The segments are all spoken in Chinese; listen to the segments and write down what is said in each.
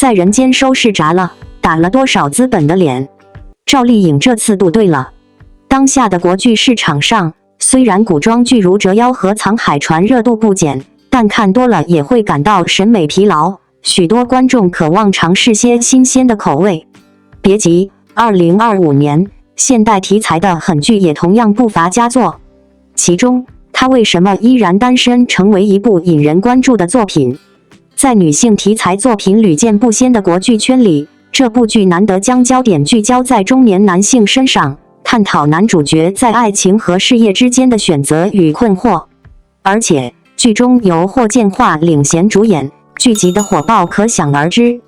在人间收拾闸了，打了多少资本的脸？赵丽颖这次赌对了。当下的国剧市场上，虽然古装剧如《折腰》和《藏海船》热度不减，但看多了也会感到审美疲劳。许多观众渴望尝试些新鲜的口味。别急，2025年现代题材的狠剧也同样不乏佳作。其中，他为什么依然单身成为一部引人关注的作品。在女性题材作品屡见不鲜的国剧圈里，这部剧难得将焦点聚焦在中年男性身上，探讨男主角在爱情和事业之间的选择与困惑。而且，剧中由霍建华领衔主演，剧集的火爆可想而知。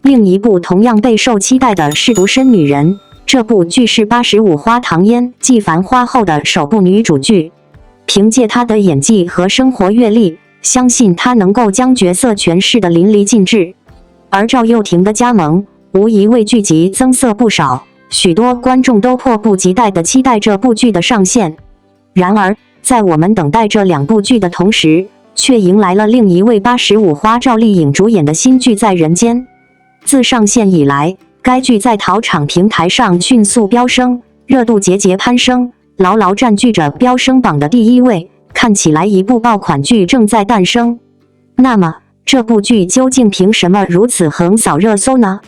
另一部同样备受期待的是《独身女人》，这部剧是85花唐嫣继《繁花》后的首部女主剧。凭借她的演技和生活阅历，相信她能够将角色诠释得淋漓尽致。而赵又廷的加盟，无疑为剧集增色不少，许多观众都迫不及待地期待这部剧的上线。然而，在我们等待这两部剧的同时，却迎来了另一位85花赵丽颖主演的新剧《在人间》。自上线以来，该剧在淘场平台上迅速飙升，热度节节攀升，牢牢占据着飙升榜的第一位。看起来一部爆款剧正在诞生。那么，这部剧究竟凭什么如此横扫热搜呢？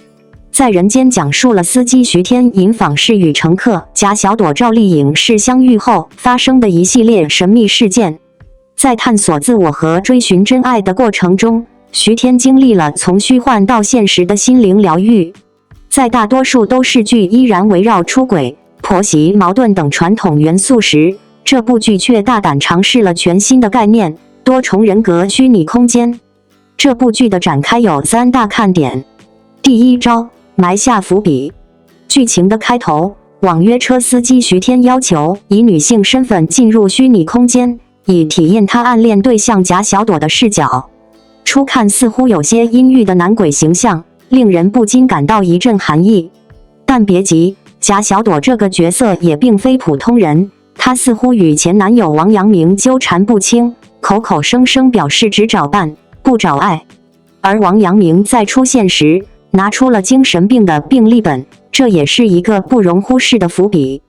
在人间讲述了司机徐天引访室与乘客贾小朵赵丽颖是相遇后发生的一系列神秘事件。在探索自我和追寻真爱的过程中，徐天经历了从虚幻到现实的心灵疗愈。在大多数都市剧依然围绕出轨、婆媳矛盾等传统元素时，这部剧却大胆尝试了全新的概念——多重人格虚拟空间。这部剧的展开有3大看点。第一招，埋下伏笔。剧情的开头，网约车司机徐天要求以女性身份进入虚拟空间，以体验他暗恋对象贾小朵的视角。初看似乎有些阴郁的男鬼形象，令人不禁感到一阵寒意。但别急，贾小朵这个角色也并非普通人，她似乎与前男友王阳明纠缠不清，口口声声表示只找伴不找爱。而王阳明在出现时拿出了精神病的病历本，这也是一个不容忽视的伏笔。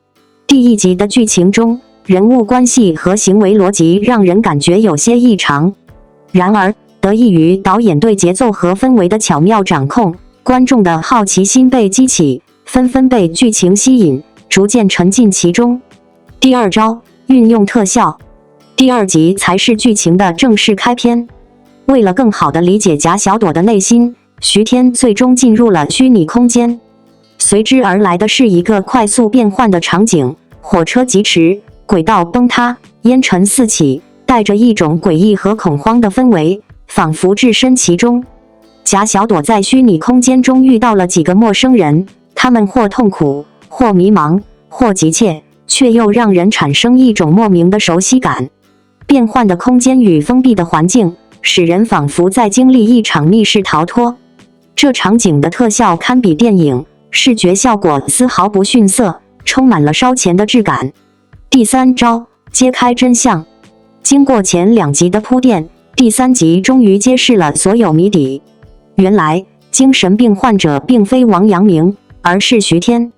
第一集的剧情中，人物关系和行为逻辑让人感觉有些异常。然而，得益于导演对节奏和氛围的巧妙掌控，观众的好奇心被激起，纷纷被剧情吸引，逐渐沉浸其中。第二招，运用特效。第2集才是剧情的正式开篇。为了更好地理解贾小朵的内心，徐天最终进入了虚拟空间。随之而来的是一个快速变换的场景，火车疾驰，轨道崩塌，烟尘四起，带着一种诡异和恐慌的氛围，仿佛置身其中。贾小朵在虚拟空间中遇到了几个陌生人，他们或痛苦，或迷茫，或急切，却又让人产生一种莫名的熟悉感。变换的空间与封闭的环境，使人仿佛在经历一场密室逃脱。这场景的特效堪比电影，视觉效果丝毫不逊色，充满了烧钱的质感。第3招，揭开真相。经过前2集的铺垫，第3集终于揭示了所有谜底。原来，精神病患者并非王阳明，而是徐天。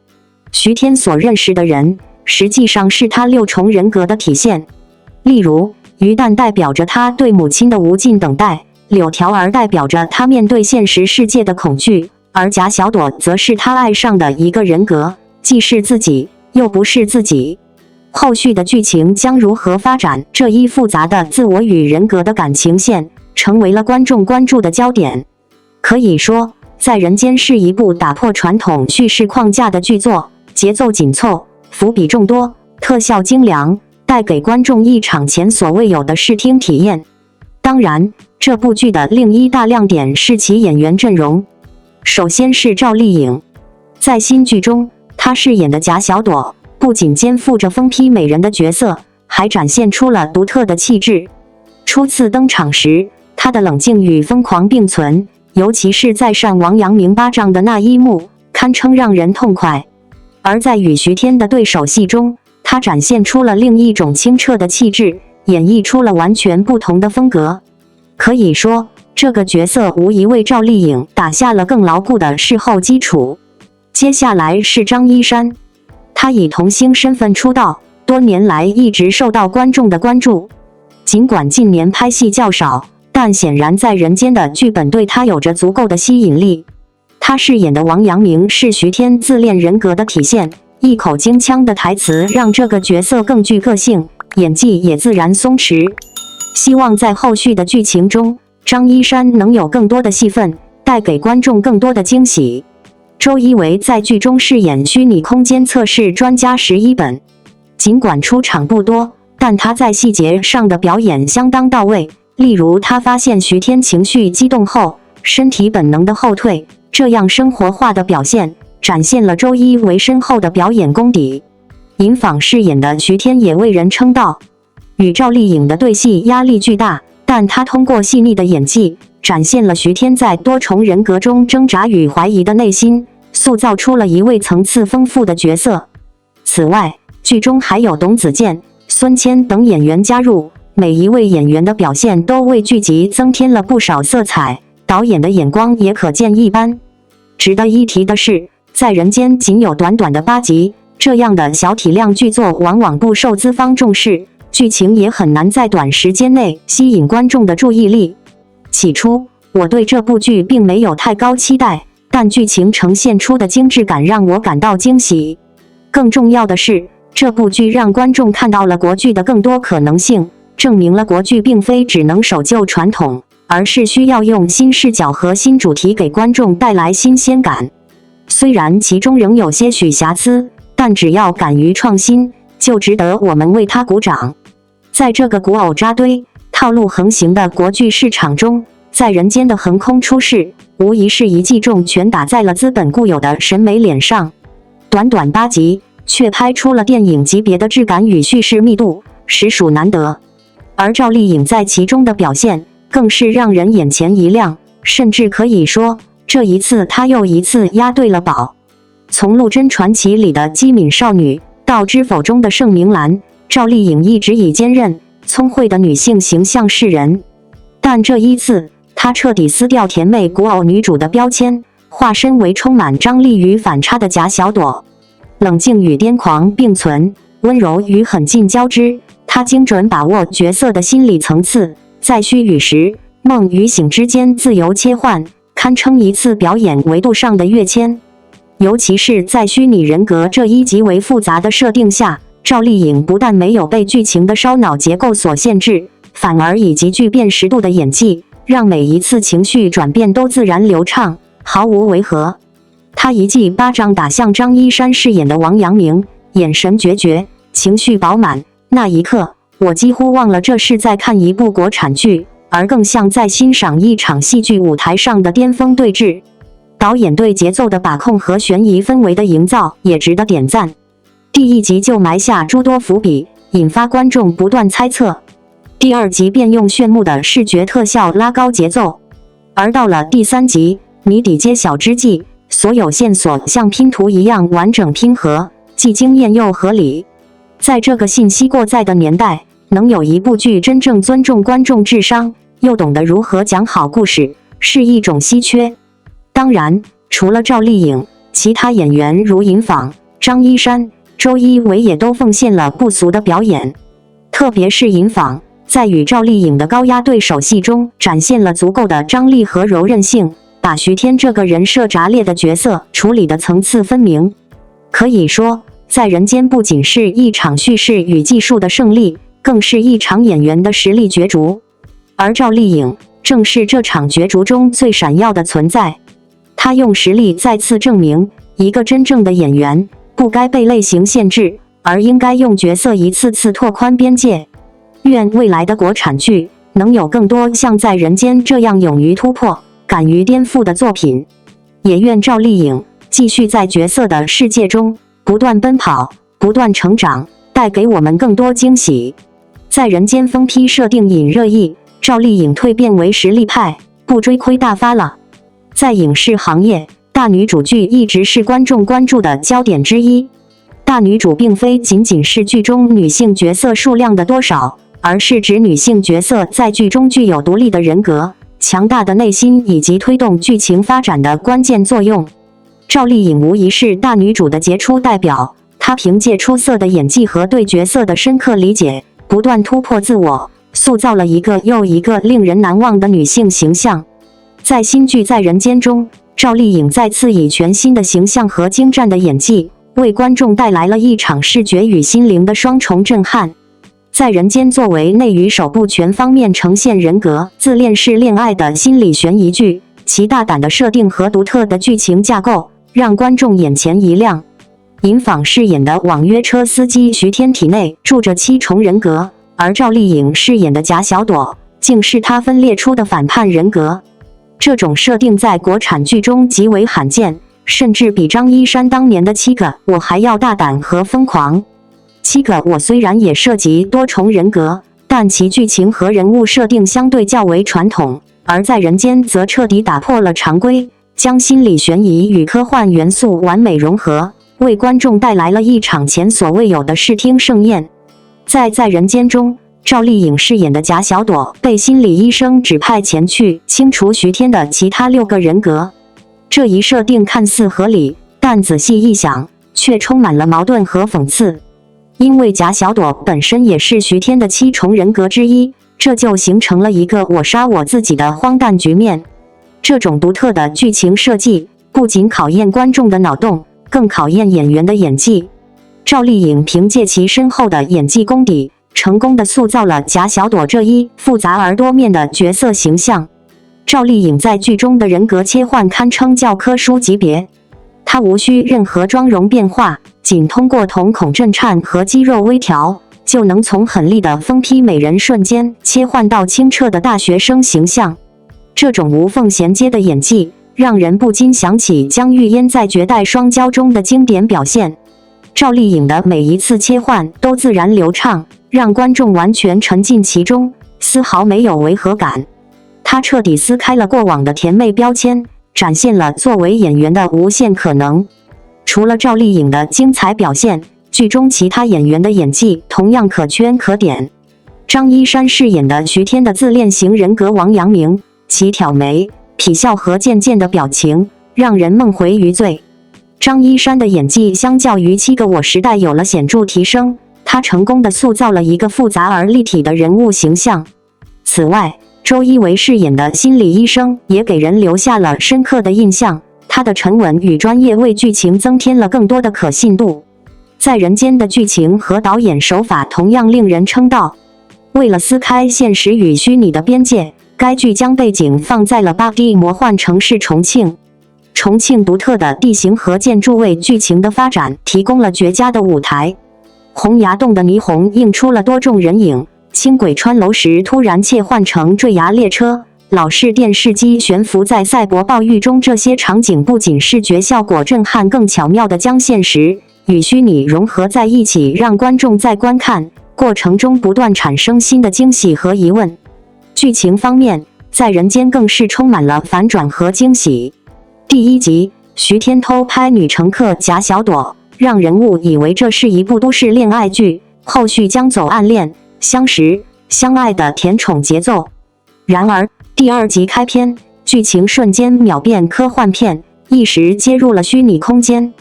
徐天所认识的人，实际上是他6重人格的体现。例如，鱼蛋代表着他对母亲的无尽等待，柳条儿代表着他面对现实世界的恐惧，而贾小朵则是他爱上的一个人格，既是自己，又不是自己。后续的剧情将如何发展，这一复杂的自我与人格的感情线，成为了观众关注的焦点。可以说，在人间是一部打破传统叙事框架的剧作，节奏紧凑，伏笔众多，特效精良，带给观众一场前所未有的视听体验。当然，这部剧的另一大亮点是其演员阵容。首先是赵丽颖，在新剧中，她饰演的贾小朵不仅肩负着疯批美人的角色，还展现出了独特的气质。初次登场时，她的冷静与疯狂并存，尤其是在扇王阳明巴掌的那一幕，堪称让人痛快。而在与徐天的对手戏中，她展现出了另一种清澈的气质，演绎出了完全不同的风格。可以说，这个角色无疑为赵丽颖打下了更牢固的事后基础。接下来是张一山，他以童星身份出道，多年来一直受到观众的关注。尽管近年拍戏较少，但显然在人间的剧本对他有着足够的吸引力。他饰演的王阳明是徐天自恋人格的体现，一口京腔的台词让这个角色更具个性，演技也自然松弛。希望在后续的剧情中，张一山能有更多的戏份，带给观众更多的惊喜。周一围在剧中饰演虚拟空间测试专家11本，尽管出场不多，但他在细节上的表演相当到位。例如他发现徐天情绪激动后，身体本能的后退，这样生活化的表现，展现了周一围深厚的表演功底。尹昉饰演的徐天也为人称道，与赵丽颖的对戏压力巨大，但他通过细腻的演技，展现了徐天在多重人格中挣扎与怀疑的内心，塑造出了一位层次丰富的角色。此外，剧中还有董子健、孙谦等演员加入，每一位演员的表现都为剧集增添了不少色彩，导演的眼光也可见一斑。值得一提的是，在人间仅有短短的8集，这样的小体量剧作往往不受资方重视，剧情也很难在短时间内吸引观众的注意力。起初，我对这部剧并没有太高期待，但剧情呈现出的精致感让我感到惊喜。更重要的是，这部剧让观众看到了国剧的更多可能性，证明了国剧并非只能守旧传统，而是需要用新视角和新主题给观众带来新鲜感。虽然其中仍有些许瑕疵，但只要敢于创新，就值得我们为它鼓掌。在这个古偶扎堆、套路横行的国剧市场中，在人间的横空出世，无疑是一记重拳打在了资本固有的审美脸上。短短8集，却拍出了电影级别的质感与叙事密度，实属难得。而赵丽颖在其中的表现，更是让人眼前一亮，甚至可以说，这一次她又一次押对了宝。从《陆贞传奇》里的机敏少女，到《知否》中的盛明兰，赵丽颖一直以坚韧、聪慧的女性形象示人。但这一次，她彻底撕掉甜妹古偶女主的标签，化身为充满张力与反差的假小朵。冷静与癫狂并存，温柔与狠劲交织，她精准把握角色的心理层次，在虚与实、梦与醒之间自由切换，堪称一次表演维度上的跃迁。尤其是在虚拟人格这一极为复杂的设定下，赵丽颖不但没有被剧情的烧脑结构所限制，反而以极具辨识度的演技，让每一次情绪转变都自然流畅，毫无违和。她一记巴掌打向张一山饰演的王阳明，眼神决绝，情绪饱满。那一刻，我几乎忘了这是在看一部国产剧，而更像在欣赏一场戏剧舞台上的巅峰对峙。导演对节奏的把控和悬疑氛围的营造也值得点赞。第1集就埋下诸多伏笔，引发观众不断猜测。第2集便用炫目的视觉特效拉高节奏，而到了第3集，谜底揭晓之际，所有线索像拼图一样完整拼合，既惊艳又合理。在这个信息过载的年代，能有一部剧真正尊重观众智商，又懂得如何讲好故事，是一种稀缺。当然，除了赵丽颖，其他演员如尹昉、张一山、周一围也都奉献了不俗的表演。特别是尹昉，在与赵丽颖的高压对手戏中，展现了足够的张力和柔韧性，把徐天这个人设炸裂的角色处理的层次分明。可以说，在人间不仅是一场叙事与技术的胜利，更是一场演员的实力角逐。而赵丽颖正是这场角逐中最闪耀的存在。她用实力再次证明，一个真正的演员不该被类型限制，而应该用角色一次次拓宽边界。愿未来的国产剧能有更多像在人间这样勇于突破、敢于颠覆的作品，也愿赵丽颖继续在角色的世界中不断奔跑、不断成长，带给我们更多惊喜。在人间疯批设定引热议，赵丽颖蜕变为实力派，不追亏大发了。在影视行业，大女主剧一直是观众关注的焦点之一。大女主并非仅仅是剧中女性角色数量的多少，而是指女性角色在剧中具有独立的人格，强大的内心以及推动剧情发展的关键作用。赵丽颖无疑是大女主的杰出代表，她凭借出色的演技和对角色的深刻理解，不断突破自我，塑造了一个又一个令人难忘的女性形象。在新剧《在人间》中，赵丽颖再次以全新的形象和精湛的演技，为观众带来了一场视觉与心灵的双重震撼。在人间作为内娱首部全方面呈现人格自恋式恋爱的心理悬疑剧，其大胆的设定和独特的剧情架构，让观众眼前一亮。尹昉饰演的网约车司机徐天体内住着7重人格，而赵丽颖饰演的贾小朵，竟是他分裂出的反叛人格。这种设定在国产剧中极为罕见，甚至比张一山当年的7个我还要大胆和疯狂。7个我虽然也涉及多重人格，但其剧情和人物设定相对较为传统，而在人间则彻底打破了常规，将心理悬疑与科幻元素完美融合，为观众带来了一场前所未有的视听盛宴。在人间中，赵丽颖饰演的贾小朵被心理医生指派前去清除徐天的其他6个人格。这一设定看似合理，但仔细一想，却充满了矛盾和讽刺。因为贾小朵本身也是徐天的7重人格之一，这就形成了一个我杀我自己的荒诞局面。这种独特的剧情设计，不仅考验观众的脑洞，更考验演员的演技。赵丽颖凭借其深厚的演技功底，成功地塑造了贾小朵这一复杂而多面的角色形象。赵丽颖在剧中的人格切换堪称教科书级别，她无需任何妆容变化，仅通过瞳孔震颤和肌肉微调，就能从狠厉的疯批美人瞬间切换到清澈的大学生形象。这种无缝衔接的演技，让人不禁想起江玉嫣在《绝代双骄》中的经典表现。赵丽颖的每一次切换都自然流畅，让观众完全沉浸其中，丝毫没有违和感。她彻底撕开了过往的甜妹标签，展现了作为演员的无限可能。除了赵丽颖的精彩表现，剧中其他演员的演技同样可圈可点。张一山饰演的徐天的自恋型人格王阳明，其挑眉、痞笑和贱贱的表情，让人梦回余罪。张一山的演技相较于7个我时代有了显著提升，他成功地塑造了一个复杂而立体的人物形象。此外，周一围饰演的心理医生也给人留下了深刻的印象，他的沉稳与专业为剧情增添了更多的可信度。在人间的剧情和导演手法同样令人称道。为了撕开现实与虚拟的边界，该剧将背景放在了8D 魔幻城市重庆。重庆独特的地形和建筑为剧情的发展提供了绝佳的舞台。洪崖洞的霓虹映出了多重人影，轻轨穿楼时突然切换成坠崖列车，老式电视机悬浮在赛博暴雨中，这些场景不仅视觉效果震撼，更巧妙地将现实与虚拟融合在一起，让观众在观看过程中不断产生新的惊喜和疑问。剧情方面，在人间更是充满了反转和惊喜。第1集，徐天偷拍女乘客贾小朵，让人物以为这是一部都市恋爱剧，后续将走暗恋、相识、相爱的甜宠节奏。然而，第2集开篇，剧情瞬间秒变科幻片，一时接入了虚拟空间。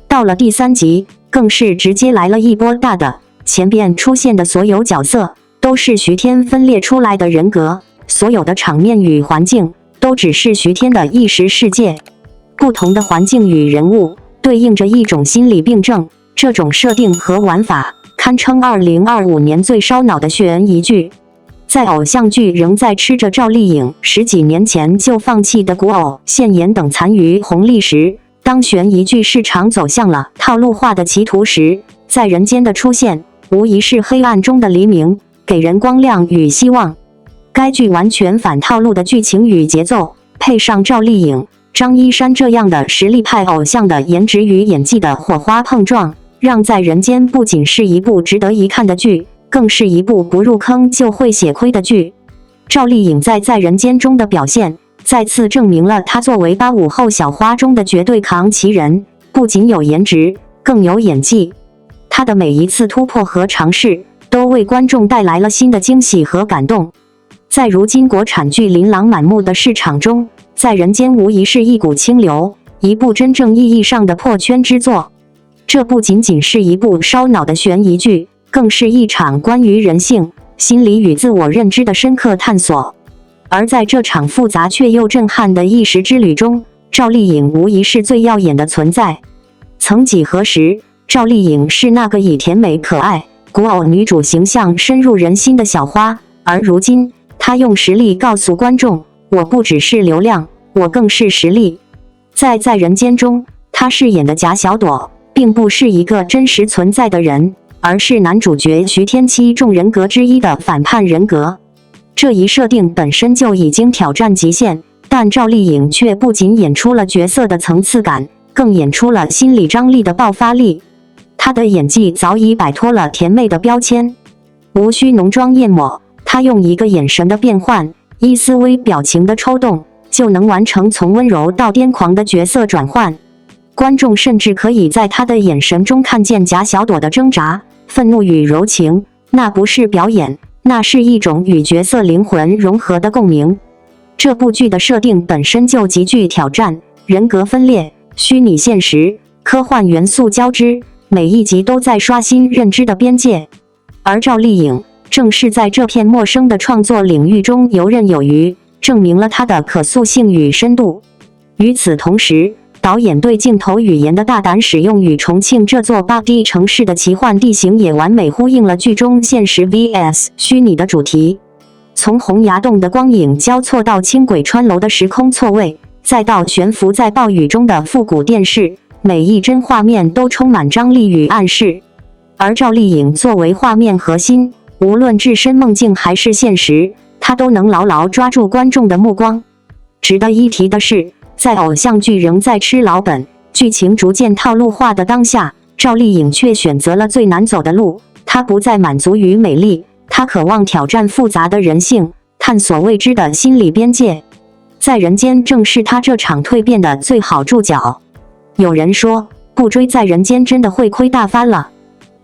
到了第3集，更是直接来了一波大的，前边出现的所有角色都是徐天分裂出来的人格，所有的场面与环境都只是徐天的意识世界。不同的环境与人物对应着一种心理病症，这种设定和玩法堪称2025年最烧脑的悬疑剧。在偶像剧仍在吃着赵丽颖10几年前就放弃的古偶、现眼等残余红利时，当悬疑剧市场走向了套路化的歧途时，在人间的出现无疑是黑暗中的黎明，给人光亮与希望。该剧完全反套路的剧情与节奏，配上赵丽颖、张一山这样的实力派偶像的颜值与演技的火花碰撞，让在人间不仅是一部值得一看的剧，更是一部不入坑就会血亏的剧。赵丽颖在人间中的表现，再次证明了她作为85后小花中的绝对扛旗人，不仅有颜值，更有演技。她的每一次突破和尝试，都为观众带来了新的惊喜和感动。在如今国产剧琳琅满目的市场中，在人间无疑是一股清流，一部真正意义上的破圈之作。这不仅仅是一部烧脑的悬疑剧，更是一场关于人性、心理与自我认知的深刻探索。而在这场复杂却又震撼的意识之旅中，赵丽颖无疑是最耀眼的存在。曾几何时，赵丽颖是那个以甜美可爱、古偶女主形象深入人心的小花，而如今，她用实力告诉观众：我不只是流量，我更是实力。在人间中，她饰演的贾小朵，并不是一个真实存在的人，而是男主角徐天七众人格之一的反叛人格。这一设定本身就已经挑战极限，但赵丽颖却不仅演出了角色的层次感，更演出了心理张力的爆发力。她的演技早已摆脱了甜妹的标签，无需浓妆艳抹，她用一个眼神的变换，一丝微表情的抽动，就能完成从温柔到癫狂的角色转换。观众甚至可以在她的眼神中看见贾小朵的挣扎、愤怒与柔情，那不是表演，那是一种与角色灵魂融合的共鸣。这部剧的设定本身就极具挑战，人格分裂、虚拟现实、科幻元素交织，每一集都在刷新认知的边界。而赵丽颖正是在这片陌生的创作领域中游刃有余，证明了她的可塑性与深度。与此同时，导演对镜头语言的大胆使用与重庆这座 8D 城市的奇幻地形也完美呼应了剧中现实 vs 虚拟的主题。从洪崖洞的光影交错到轻轨穿楼的时空错位，再到悬浮在暴雨中的复古电视，每一帧画面都充满张力与暗示。而赵丽颖作为画面核心，无论置身梦境还是现实，她都能牢牢抓住观众的目光。值得一提的是，在偶像剧仍在吃老本、剧情逐渐套路化的当下，赵丽颖却选择了最难走的路。她不再满足于美丽，她渴望挑战复杂的人性，探索未知的心理边界。在人间正是她这场蜕变的最好注脚。有人说，不追在人间真的会亏大发了。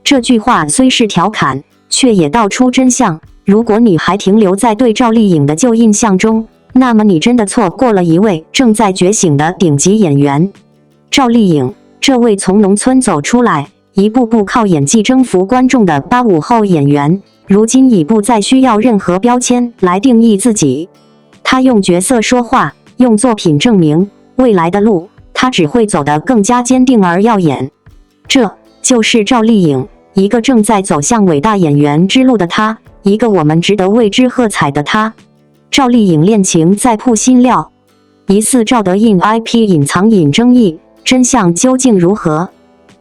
这句话虽是调侃，却也道出真相。如果你还停留在对赵丽颖的旧印象中，那么你真的错过了一位正在觉醒的顶级演员。赵丽颖，这位从农村走出来，一步步靠演技征服观众的85后演员，如今已不再需要任何标签来定义自己。她用角色说话，用作品证明，未来的路，她只会走得更加坚定而耀眼。这就是赵丽颖，一个正在走向伟大演员之路的她，一个我们值得为之喝彩的她。赵丽颖恋情再铺新料，疑似赵德胤 IP 隐藏引争议，真相究竟如何？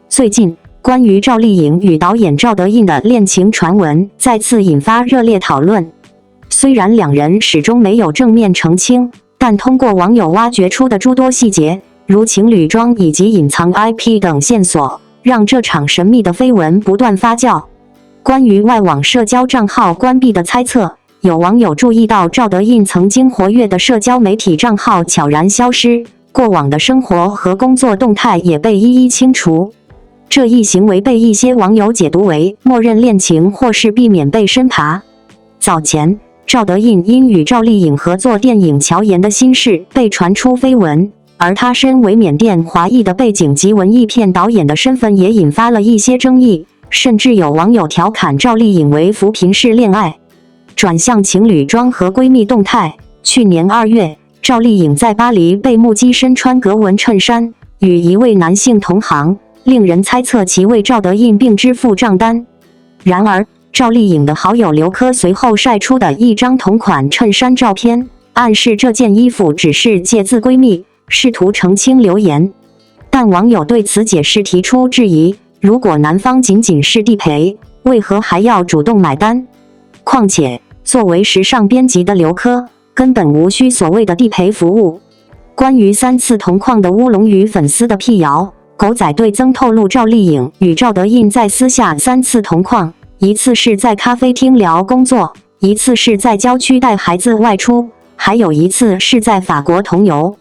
最近，关于赵丽颖与导演赵德胤的恋情传闻再次引发热烈讨论。虽然两人始终没有正面澄清，但通过网友挖掘出的诸多细节，如情侣装以及隐藏 IP 等线索，让这场神秘的绯闻不断发酵。关于外网社交账号关闭的猜测，有网友注意到赵德胤曾经活跃的社交媒体账号悄然消失，过往的生活和工作动态也被一一清除。这一行为被一些网友解读为默认恋情或是避免被深扒。早前，赵德胤因与赵丽颖合作电影《乔岩的心事》被传出绯闻，而他身为缅甸华裔的背景及文艺片导演的身份也引发了一些争议，甚至有网友调侃赵丽颖为扶贫式恋爱。转向情侣装和闺蜜动态。去年2月，赵丽颖在巴黎被目击身穿格纹衬衫，与一位男性同行，令人猜测其为赵德胤并支付账单。然而，赵丽颖的好友刘珂随后晒出的一张同款衬衫照片，暗示这件衣服只是借自闺蜜，试图澄清流言。但网友对此解释提出质疑：如果男方仅仅是地陪，为何还要主动买单？况且，作为时尚编辑的刘珂，根本无需所谓的地陪服务。关于3次同框的乌龙与粉丝的辟谣，狗仔队曾透露赵丽颖与赵德胤在私下3次同框，一次是在咖啡厅聊工作，一次是在郊区带孩子外出，还有一次是在法国同游。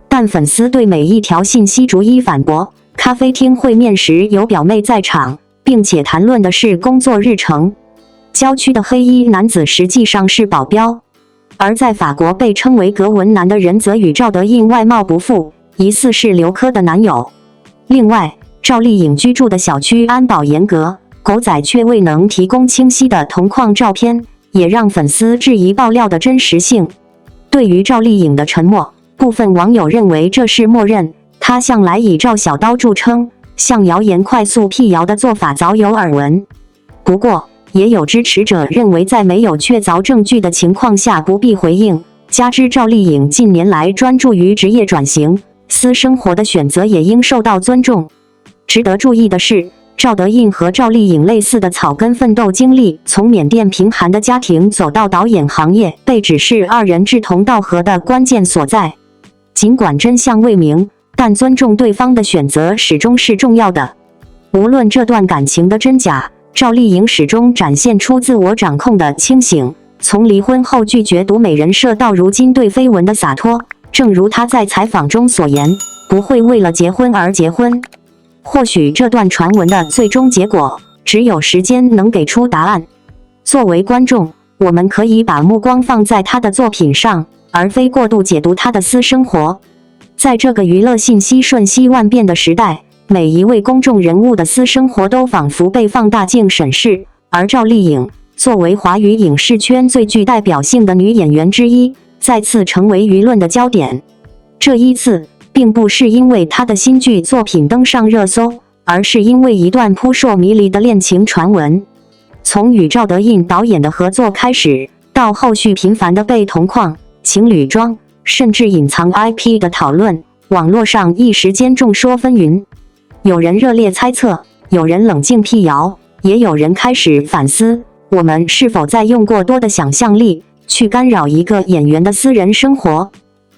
但粉丝对每一条信息逐一反驳，咖啡厅会面时有表妹在场，并且谈论的是工作日程。郊区的黑衣男子实际上是保镖。而在法国被称为格文男的人则与赵德胤外貌不符，疑似是刘珂的男友。另外，赵丽颖居住的小区安保严格，狗仔却未能提供清晰的同框照片，也让粉丝质疑爆料的真实性。对于赵丽颖的沉默，部分网友认为这是默认，她向来以赵小刀著称，向谣言快速辟谣的做法早有耳闻。不过，也有支持者认为，在没有确凿证据的情况下不必回应，加之赵丽颖近年来专注于职业转型，私生活的选择也应受到尊重。值得注意的是，赵德胤和赵丽颖类似的草根奋斗经历，从缅甸贫寒的家庭走到导演行业，被指是二人志同道合的关键所在。尽管真相未明，但尊重对方的选择始终是重要的。无论这段感情的真假，赵丽颖始终展现出自我掌控的清醒，从离婚后拒绝读美人社到如今对绯闻的洒脱。正如她在采访中所言，不会为了结婚而结婚。或许这段传闻的最终结果，只有时间能给出答案。作为观众，我们可以把目光放在她的作品上，而非过度解读她的私生活。在这个娱乐信息瞬息万变的时代，每一位公众人物的私生活都仿佛被放大镜审视，而赵丽颖作为华语影视圈最具代表性的女演员之一，再次成为舆论的焦点。这一次，并不是因为她的新剧作品登上热搜，而是因为一段扑朔迷离的恋情传闻。从与赵德胤导演的合作开始，到后续频繁的被同框、情侣装，甚至隐藏 IP 的讨论，网络上一时间众说纷纭。有人热烈猜测，有人冷静辟谣，也有人开始反思，我们是否在用过多的想象力去干扰一个演员的私人生活？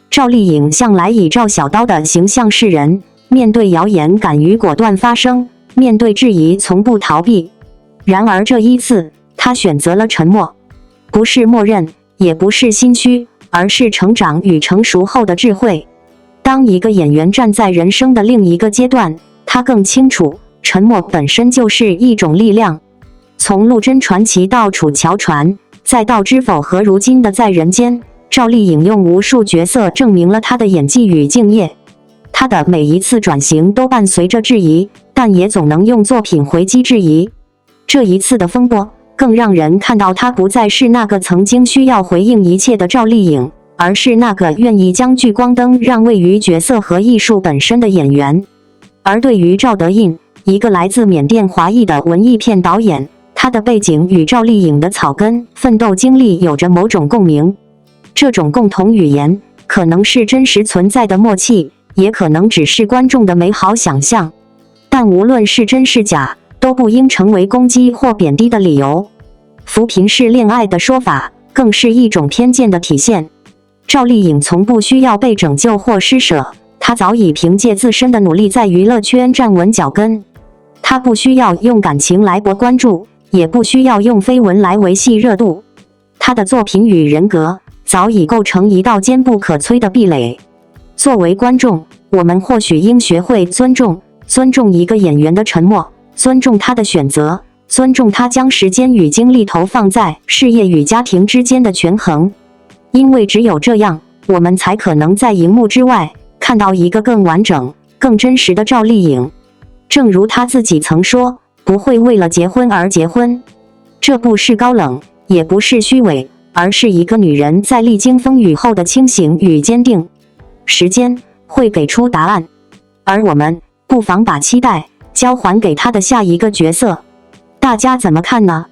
赵丽颖向来以赵小刀的形象示人，面对谣言敢于果断发声，面对质疑从不逃避。然而这一次，她选择了沉默，不是默认，也不是心虚，而是成长与成熟后的智慧。当一个演员站在人生的另一个阶段，他更清楚，沉默本身就是一种力量。从《陆贞传奇》到《楚乔传》，再到《知否》和如今的《在人间》，赵丽颖用无数角色证明了她的演技与敬业。她的每一次转型都伴随着质疑，但也总能用作品回击质疑。这一次的风波，更让人看到她不再是那个曾经需要回应一切的赵丽颖，而是那个愿意将聚光灯让位于角色和艺术本身的演员。而对于赵德胤，一个来自缅甸华裔的文艺片导演，他的背景与赵丽颖的草根奋斗经历有着某种共鸣。这种共同语言，可能是真实存在的默契，也可能只是观众的美好想象。但无论是真是假，都不应成为攻击或贬低的理由。扶贫式恋爱的说法，更是一种偏见的体现。赵丽颖从不需要被拯救或施舍，她早已凭借自身的努力在娱乐圈站稳脚跟。她不需要用感情来博关注，也不需要用绯闻来维系热度。她的作品与人格早已构成一道坚不可摧的壁垒。作为观众，我们或许应学会尊重一个演员的沉默，尊重他的选择，尊重他将时间与精力投放在事业与家庭之间的权衡。因为只有这样，我们才可能在荧幕之外看到一个更完整、更真实的赵丽颖。正如她自己曾说，不会为了结婚而结婚。这不是高冷，也不是虚伪，而是一个女人在历经风雨后的清醒与坚定。时间会给出答案，而我们不妨把期待交还给她的下一个角色。大家怎么看呢？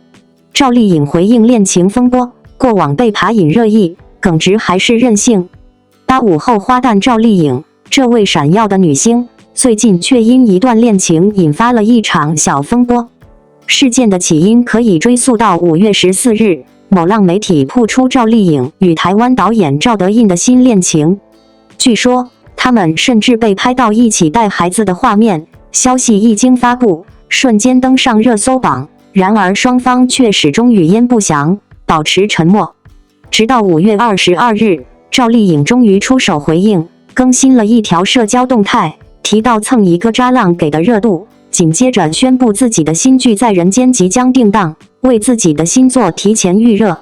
赵丽颖回应恋情风波，过往被爬引热议，耿直还是任性？85后花旦赵丽颖，这位闪耀的女星，最近却因一段恋情引发了一场小风波。事件的起因可以追溯到5月14日，某浪媒体曝出赵丽颖与台湾导演赵德胤的新恋情。据说，他们甚至被拍到一起带孩子的画面。消息一经发布，瞬间登上热搜榜。然而双方却始终语焉不详，保持沉默。直到5月22日，赵丽颖终于出手回应，更新了一条社交动态，提到蹭一个渣浪给的热度，紧接着宣布自己的新剧《在人间》即将定档，为自己的新作提前预热。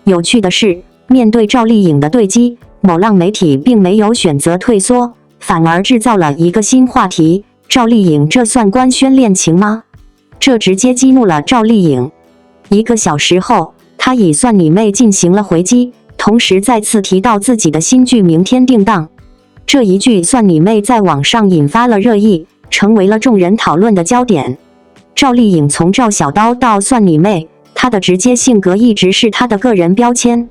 有趣的是，面对赵丽颖的对击，某浪媒体并没有选择退缩，反而制造了一个新话题：赵丽颖这算官宣恋情吗？这直接激怒了赵丽颖。1个小时后，她以算你妹进行了回击，同时再次提到自己的新剧明天定档。这一句算你妹在网上引发了热议，成为了众人讨论的焦点。赵丽颖从赵小刀到算你妹，她的直接性格一直是她的个人标签。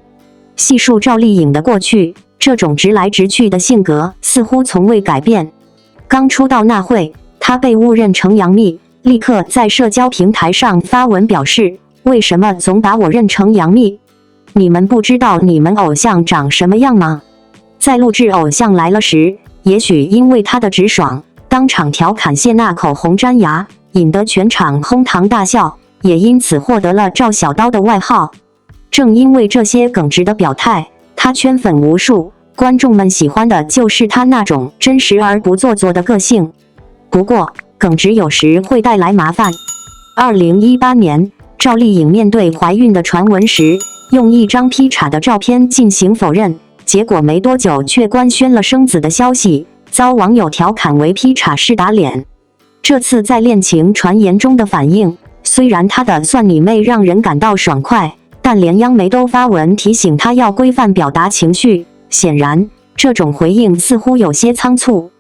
细数赵丽颖的过去，这种直来直去的性格似乎从未改变。刚出道那会，她被误认成杨幂，立刻在社交平台上发文表示：为什么总把我认成杨幂？你们不知道你们偶像长什么样吗？在录制《偶像来了》时，也许因为她的直爽，当场调侃谢娜口红粘牙，引得全场哄堂大笑，也因此获得了赵小刀的外号。正因为这些耿直的表态，她圈粉无数，观众们喜欢的就是她那种真实而不做作的个性。不过，耿直有时会带来麻烦。2018年，赵丽颖面对怀孕的传闻时，用一张劈叉的照片进行否认，结果没多久却官宣了生子的消息，遭网友调侃为劈叉式打脸。这次在恋情传言中的反应，虽然她的算你妹让人感到爽快，但连央媒都发文提醒她要规范表达情绪，显然这种回应似乎有些仓促。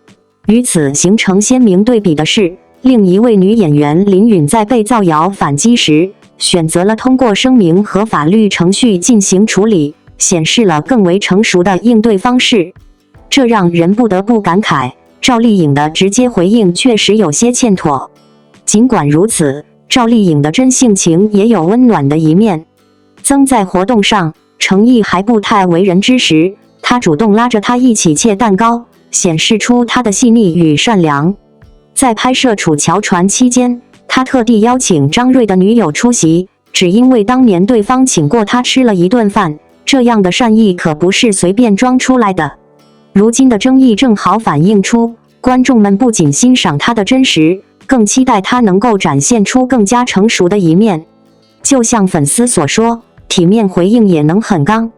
与此形成鲜明对比的是，另一位女演员林允在被造谣反击时，选择了通过声明和法律程序进行处理，显示了更为成熟的应对方式。这让人不得不感慨，赵丽颖的直接回应确实有些欠妥。尽管如此，赵丽颖的真性情也有温暖的一面。曾在活动上，程毅还不太为人知时，她主动拉着他一起切蛋糕，显示出她的细腻与善良。在拍摄《楚乔传》期间，他特地邀请张睿的女友出席，只因为当年对方请过他吃了一顿饭，这样的善意可不是随便装出来的。如今的争议正好反映出，观众们不仅欣赏他的真实，更期待他能够展现出更加成熟的一面。就像粉丝所说，体面回应也能很刚。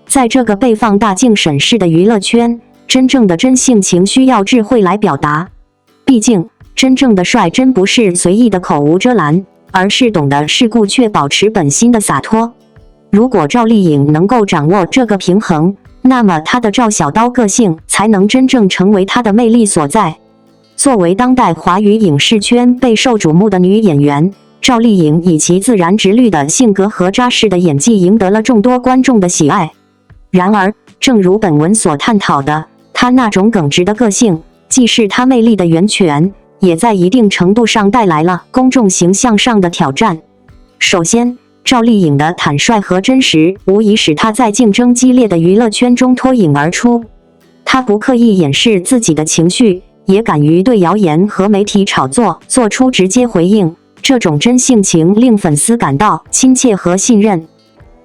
在这个被放大镜审视的娱乐圈，真正的真性情需要智慧来表达。毕竟，真正的帅真不是随意的口无遮拦，而是懂得世故却保持本心的洒脱。如果赵丽颖能够掌握这个平衡，那么她的赵小刀个性才能真正成为她的魅力所在。作为当代华语影视圈备受瞩目的女演员，赵丽颖以其自然直律的性格和扎实的演技赢得了众多观众的喜爱。然而，正如本文所探讨的，她那种耿直的个性，既是她魅力的源泉，也在一定程度上带来了公众形象上的挑战。首先，赵丽颖的坦率和真实，无疑使她在竞争激烈的娱乐圈中脱颖而出。她不刻意掩饰自己的情绪，也敢于对谣言和媒体炒作做出直接回应，这种真性情令粉丝感到亲切和信任。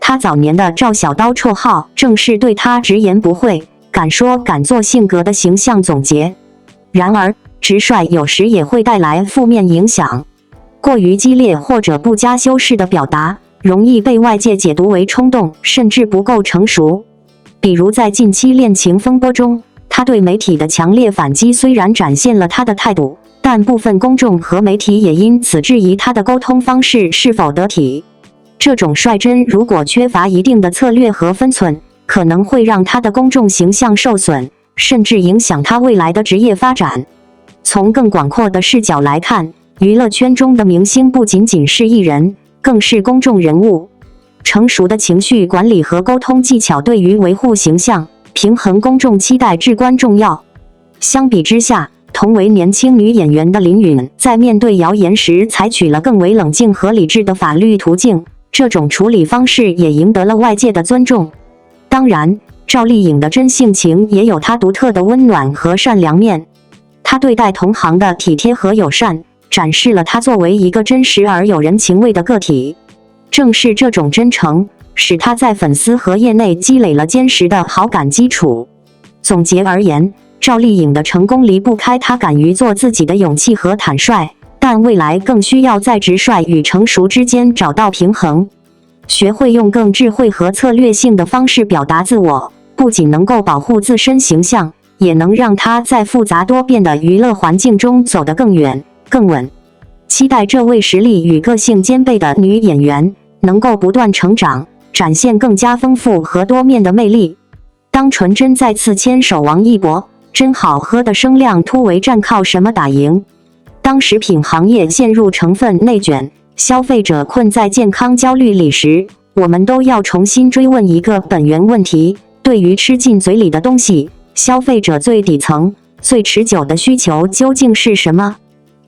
她早年的赵小刀绰号，正是对她直言不讳、敢说敢做性格的形象总结。然而，直率有时也会带来负面影响，过于激烈或者不加修饰的表达，容易被外界解读为冲动，甚至不够成熟。比如在近期恋情风波中，他对媒体的强烈反击虽然展现了他的态度，但部分公众和媒体也因此质疑他的沟通方式是否得体。这种率真如果缺乏一定的策略和分寸，可能会让他的公众形象受损，甚至影响他未来的职业发展。从更广阔的视角来看，娱乐圈中的明星不仅仅是艺人，更是公众人物。成熟的情绪管理和沟通技巧对于维护形象、平衡公众期待至关重要。相比之下，同为年轻女演员的林允，在面对谣言时采取了更为冷静和理智的法律途径，这种处理方式也赢得了外界的尊重。当然，赵丽颖的真性情也有她独特的温暖和善良面。她对待同行的体贴和友善，展示了她作为一个真实而有人情味的个体。正是这种真诚，使她在粉丝和业内积累了坚实的好感基础。总结而言，赵丽颖的成功离不开她敢于做自己的勇气和坦率，但未来更需要在直率与成熟之间找到平衡。学会用更智慧和策略性的方式表达自我，不仅能够保护自身形象，也能让他在复杂多变的娱乐环境中走得更远、更稳。期待这位实力与个性兼备的女演员能够不断成长，展现更加丰富和多面的魅力。当纯真再次牵手王一博，真好喝的声量突围战靠什么打赢？当食品行业陷入成分内卷，消费者困在健康焦虑里时，我们都要重新追问一个本源问题：对于吃进嘴里的东西，消费者最底层、最持久的需求究竟是什么？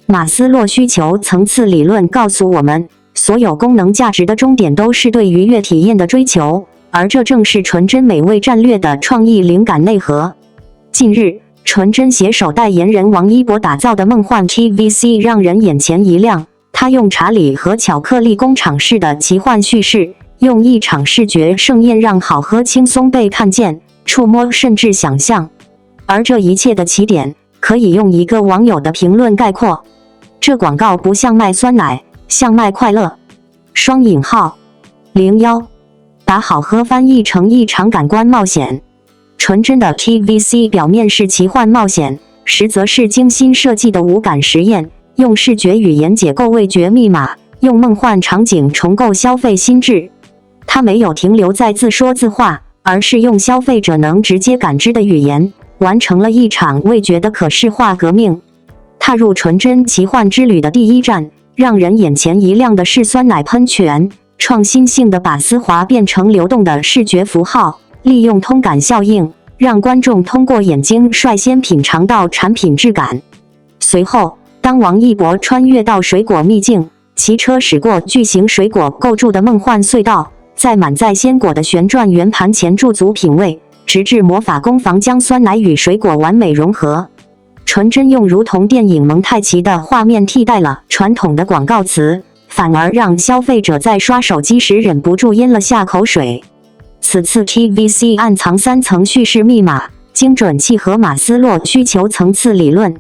马斯洛需求层次理论告诉我们，所有功能价值的终点都是对愉悦体验的追求，而这正是纯真美味战略的创意灵感内核。近日，纯真携手代言人王一博打造的梦幻 TVC 让人眼前一亮。他用查理和巧克力工厂式的奇幻叙事，用一场视觉盛宴让好喝轻松被看见、触摸甚至想象。而这一切的起点，可以用一个网友的评论概括：这广告不像卖酸奶，像卖快乐。双引号01，把好喝翻译成一场感官冒险。纯真的 TVC 表面是奇幻冒险，实则是精心设计的无感实验，用视觉语言解构味觉密码，用梦幻场景重构消费心智。它没有停留在自说自话，而是用消费者能直接感知的语言，完成了一场味觉的可视化革命。踏入纯真奇幻之旅的第一站，让人眼前一亮的是酸奶喷泉，创新性的把丝滑变成流动的视觉符号，利用通感效应，让观众通过眼睛率先品尝到产品质感。随后，当王一博穿越到水果秘境，骑车驶过巨型水果构筑的梦幻隧道，在满载鲜果的旋转圆盘前驻足品味，直至魔法工坊将酸奶与水果完美融合。纯真用如同电影蒙太奇的画面替代了传统的广告词，反而让消费者在刷手机时忍不住咽了下口水。此次 TVC 暗藏3层叙事密码，精准契合马斯洛需求层次理论。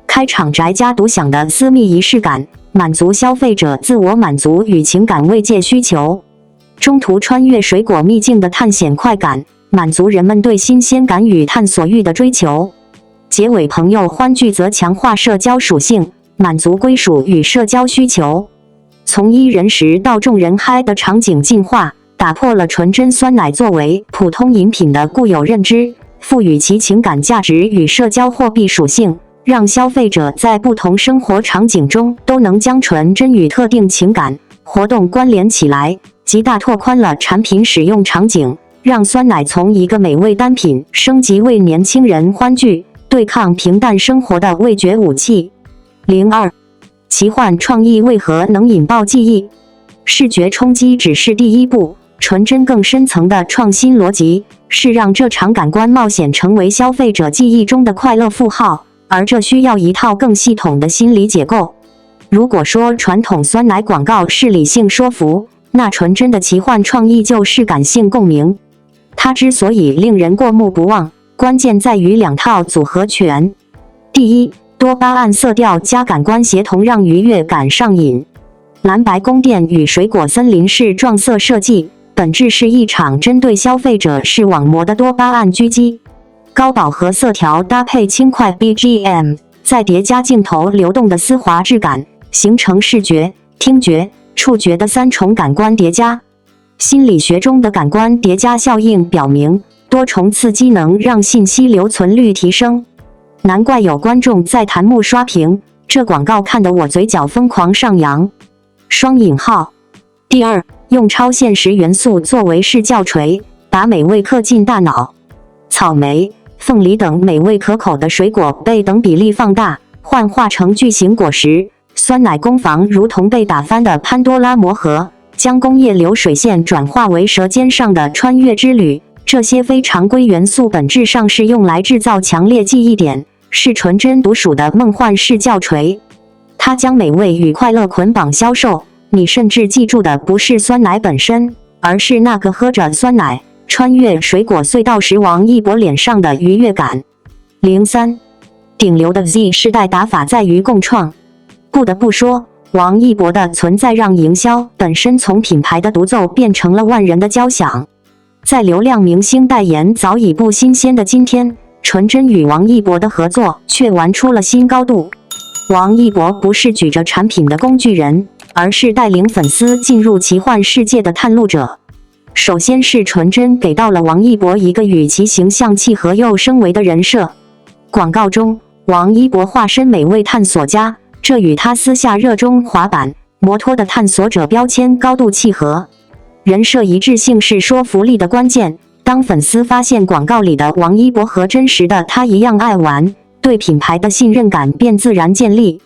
开场宅家独享的私密仪式感，满足消费者自我满足与情感慰藉需求；中途穿越水果秘境的探险快感，满足人们对新鲜感与探索欲的追求；结尾朋友欢聚则强化社交属性，满足归属与社交需求。从一人食到众人嗨的场景进化，打破了纯真酸奶作为普通饮品的固有认知，赋予其情感价值与社交货币属性，让消费者在不同生活场景中都能将纯真与特定情感活动关联起来，极大拓宽了产品使用场景，让酸奶从一个美味单品升级为年轻人欢聚、对抗平淡生活的味觉武器。02，奇幻创意为何能引爆记忆？视觉冲击只是第一步，纯真更深层的创新逻辑是让这场感官冒险成为消费者记忆中的快乐符号，而这需要一套更系统的心理结构。如果说传统酸奶广告是理性说服，那纯真的奇幻创意就是感性共鸣。它之所以令人过目不忘，关键在于2套组合拳。第一，多巴胺色调加感官协同让愉悦感上瘾。蓝白宫殿与水果森林式撞色设计，本质是一场针对消费者视网膜的多巴胺狙击。高饱和色调搭配轻快 BGM， 再叠加镜头流动的丝滑质感，形成视觉、听觉、触觉的3重感官叠加。心理学中的感官叠加效应表明，多重刺激能让信息留存率提升。难怪有观众在弹幕刷屏，这广告看得我嘴角疯狂上扬。双引号。第二，用超现实元素作为视教锤，把美味刻进大脑。草莓、凤梨等美味可口的水果被等比例放大，幻化成巨型果实。酸奶工坊如同被打翻的潘多拉魔盒，将工业流水线转化为舌尖上的穿越之旅。这些非常规元素本质上是用来制造强烈记忆点，是纯真独属的梦幻视教锤。它将美味与快乐捆绑销售，你甚至记住的不是酸奶本身，而是那个喝着酸奶穿越水果隧道时王一博脸上的愉悦感。03，顶流的 Z 世代打法在于共创。不得不说，王一博的存在让营销本身从品牌的独奏变成了万人的交响。在流量明星代言早已不新鲜的今天，纯真与王一博的合作却玩出了新高度。王一博不是举着产品的工具人，而是带领粉丝进入奇幻世界的探路者。首先是纯真给到了王一博一个与其形象契合又升维的人设。广告中，王一博化身美味探索家，这与他私下热衷滑板、摩托的探索者标签高度契合。人设一致性是说服力的关键。当粉丝发现广告里的王一博和真实的他一样爱玩，对品牌的信任感便自然建立。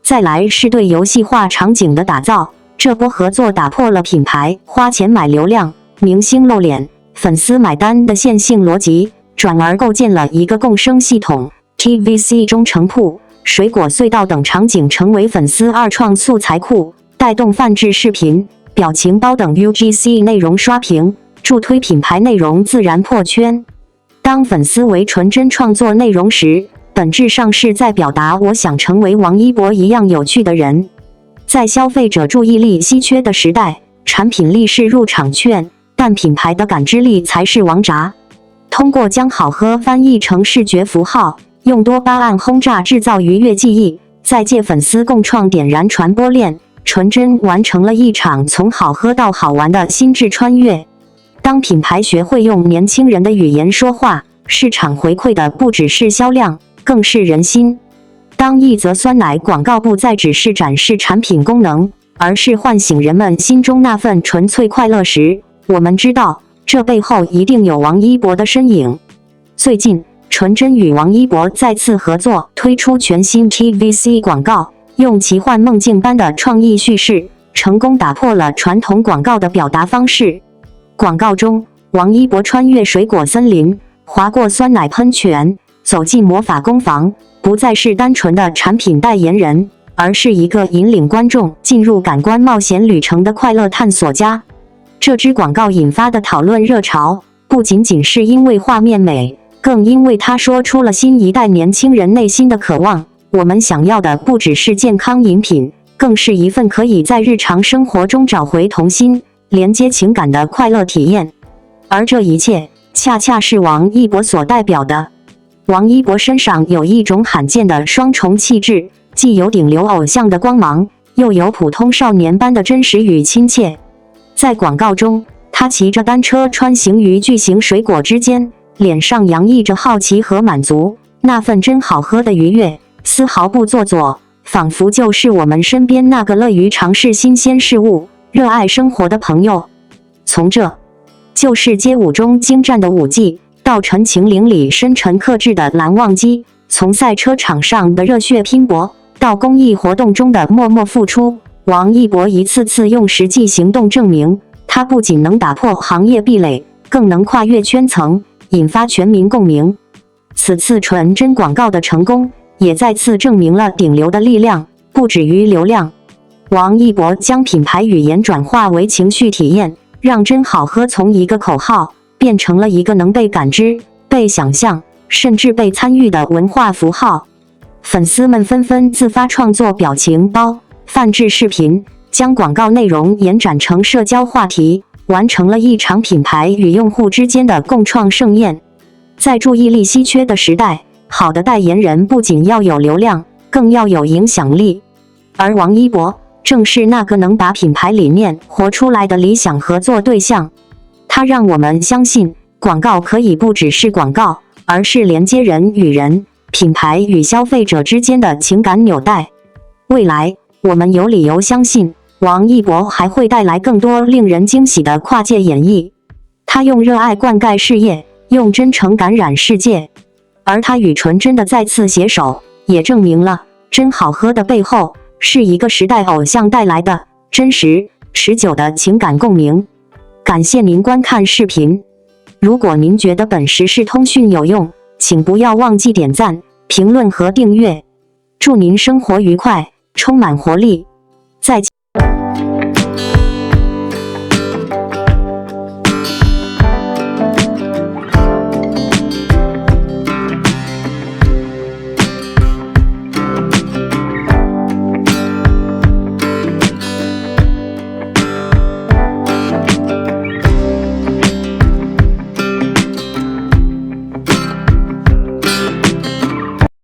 再来是对游戏化场景的打造，这波合作打破了品牌花钱买流量、明星露脸、粉丝买单的线性逻辑，转而构建了一个共生系统。TVC 中成铺、水果隧道等场景成为粉丝二创素材库，带动泛制视频、表情包等 UGC 内容刷屏，助推品牌内容自然破圈。当粉丝为纯真创作内容时，本质上是在表达我想成为王一博一样有趣的人。在消费者注意力稀缺的时代，产品力是入场券，但品牌的感知力才是王闸。通过将好喝翻译成视觉符号，用多巴胺轰炸制造愉悦记忆，再借粉丝共创点燃传播链，纯真完成了一场从好喝到好玩的心智穿越。当品牌学会用年轻人的语言说话，市场回馈的不只是销量，更是人心。当一则酸奶广告不再只是展示产品功能，而是唤醒人们心中那份纯粹快乐时，我们知道这背后一定有王一博的身影。最近，纯真与王一博再次合作，推出全新 TVC 广告，用奇幻梦境般的创意叙事，成功打破了传统广告的表达方式。广告中，王一博穿越水果森林，划过酸奶喷泉，走进魔法工坊，不再是单纯的产品代言人，而是一个引领观众进入感官冒险旅程的快乐探索家。这支广告引发的讨论热潮，不仅仅是因为画面美，更因为它说出了新一代年轻人内心的渴望。我们想要的不只是健康饮品，更是一份可以在日常生活中找回童心、连接情感的快乐体验。而这一切，恰恰是王一博所代表的。王一博身上有一种罕见的双重气质，既有顶流偶像的光芒，又有普通少年般的真实与亲切。在广告中，他骑着单车穿行于巨型水果之间，脸上洋溢着好奇和满足，那份真好喝的愉悦，丝毫不做作，仿佛就是我们身边那个乐于尝试新鲜事物、热爱生活的朋友。从这就是街舞中精湛的舞技，到陈情令里深沉克制的难忘机，从赛车场上的热血拼搏，到公益活动中的默默付出，王一博一次次用实际行动证明，他不仅能打破行业壁垒，更能跨越圈层，引发全民共鸣。此次纯真广告的成功，也再次证明了顶流的力量不止于流量。王一博将品牌语言转化为情绪体验，让真好喝从一个口号变成了一个能被感知、被想象，甚至被参与的文化符号。粉丝们纷纷自发创作表情包、泛制视频，将广告内容延展成社交话题，完成了一场品牌与用户之间的共创盛宴。在注意力稀缺的时代，好的代言人不仅要有流量，更要有影响力。而王一博正是那个能把品牌理念活出来的理想合作对象。他让我们相信，广告可以不只是广告，而是连接人与人、品牌与消费者之间的情感纽带。未来，我们有理由相信，王一博还会带来更多令人惊喜的跨界演绎。他用热爱灌溉事业，用真诚感染世界。而他与纯真的再次携手，也证明了真好喝的背后，是一个时代偶像带来的真实、持久的情感共鸣。感谢您观看视频。如果您觉得本时事通讯有用，请不要忘记点赞、评论和订阅。祝您生活愉快，充满活力。再见。